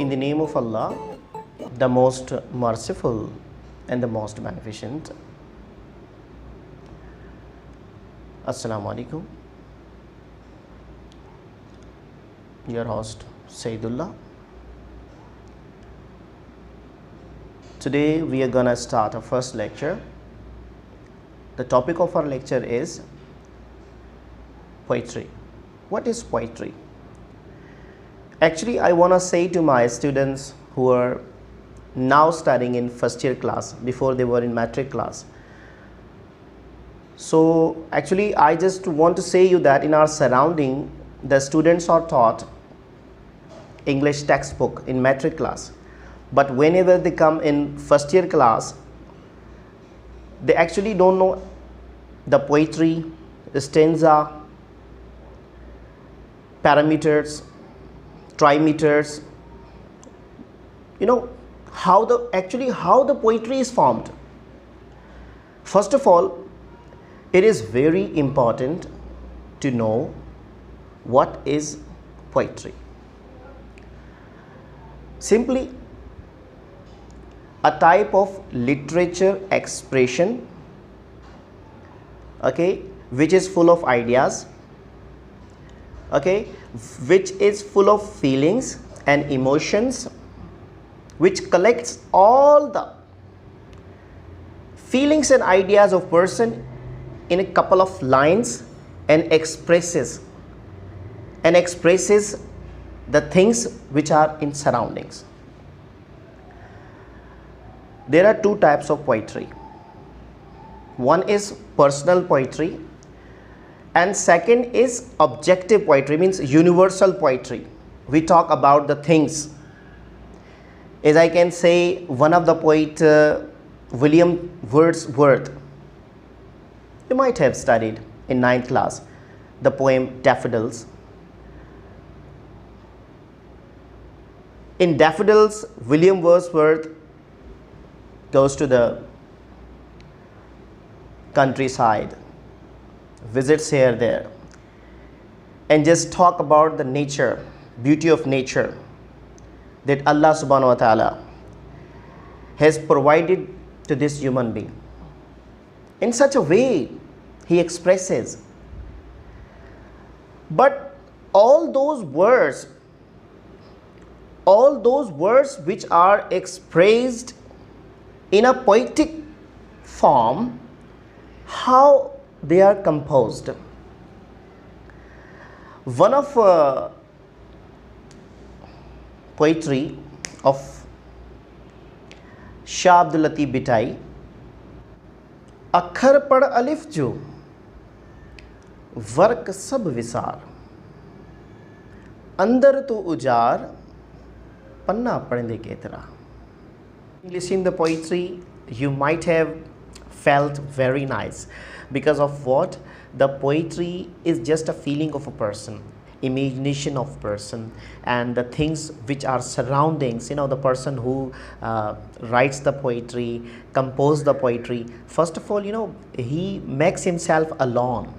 In the name of Allah, the most merciful and the most beneficent. Assalamu alaikum. Your host Saeedullah. Today we are gonna start our first lecture. The topic of our lecture is poetry. What is poetry? Actually, I want to say to my students who are now studying in first year class, before they were in matric class. So actually, I just want to say you that in our surrounding, the students are taught English textbook in matric class. But whenever they come in first year class, they actually don't know the poetry, the stanza, parameters, trimeters, how the poetry is formed. First of all, it is very important to know what is poetry. Simply a type of literature expression, which is full of ideas, which is full of feelings and emotions, which collects all the feelings and ideas of person in a couple of lines and expresses the things which are in surroundings. There are two types of poetry. One is personal poetry, and second is objective poetry, means universal poetry. We talk about the things. As I can say, one of the poet, William Wordsworth, you might have studied in 9th class, the poem Daffodils. In Daffodils, William Wordsworth goes to the countryside, visits here there, and just talk about the nature, beauty of nature that Allah subhanahu wa ta'ala has provided to this human being. In such a way he expresses. But all those words which are expressed in a poetic form, how they are composed. One of poetry of Shah Abdul Latif Bhitai, अखर पढ़ अलिफ जो work सब विसार, अंदर तो उजार पन्ना पढ़ने के तरह. Listening the poetry, you might have felt very nice. Because of what? The poetry is just a feeling of a person, imagination of person, and the things which are surroundings. The person who writes the poetry, compose the poetry, first of all, he makes himself alone,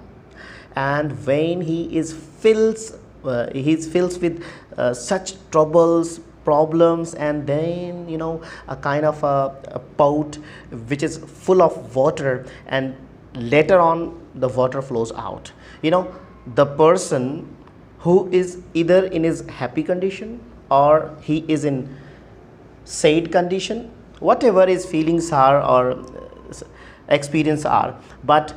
and when he is filled with such troubles, problems, and then a kind of a pot which is full of water, and later on the water flows out. The person who is either in his happy condition or he is in sad condition, whatever his feelings are or experience are, but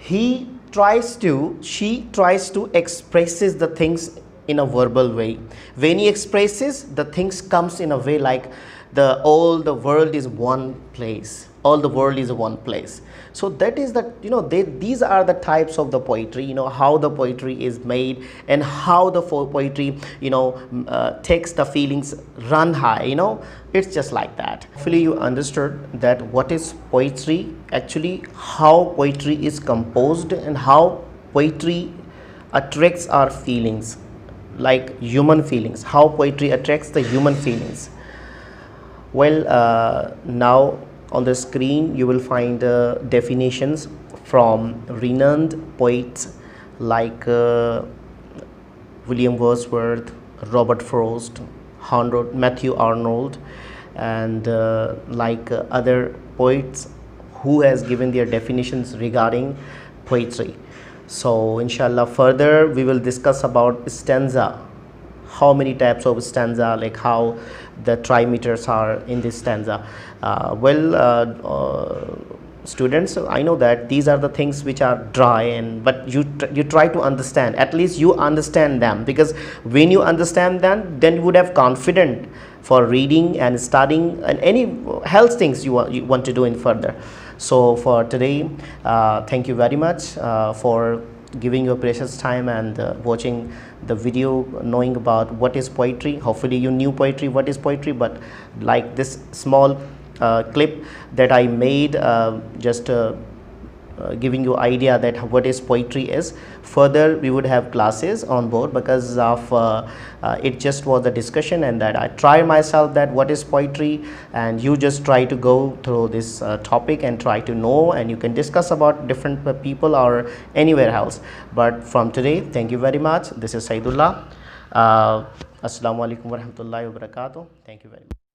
she tries to expresses the things in a verbal way. When he expresses, the things comes in a way like all the world is one place. All the world is one place. So that is these are the types of the poetry, how the poetry is made and how the poetry, takes the feelings run high, it's just like that. Hopefully you understood that what is poetry, actually how poetry is composed and how poetry attracts our feelings, like human feelings, how poetry attracts the human feelings. Well, now on the screen you will find definitions from renowned poets like William Wordsworth, Robert Frost, Matthew Arnold, and other poets who has given their definitions regarding poetry. So inshallah further we will discuss about stanza, how many types of stanza, like how the trimeters are in this stanza. Students, I know that these are the things which are dry, and but you try to understand, at least you understand them, because when you understand them, then you would have confident for reading and studying and any health things you want to do in further. So for today, thank you very much for giving your precious time and watching the video, knowing about what is poetry. Hopefully you knew poetry, what is poetry, but like this small clip that I made, just giving you idea that what is poetry is. Further we would have classes on board, because of it just was a discussion, and that I try myself that what is poetry, and you just try to go through this topic and try to know, and you can discuss about different people or anywhere else. But from today, thank you very much. This is Saeedullah. Assalamu alaikum warahmatullahi wabarakatuh. Thank you very much.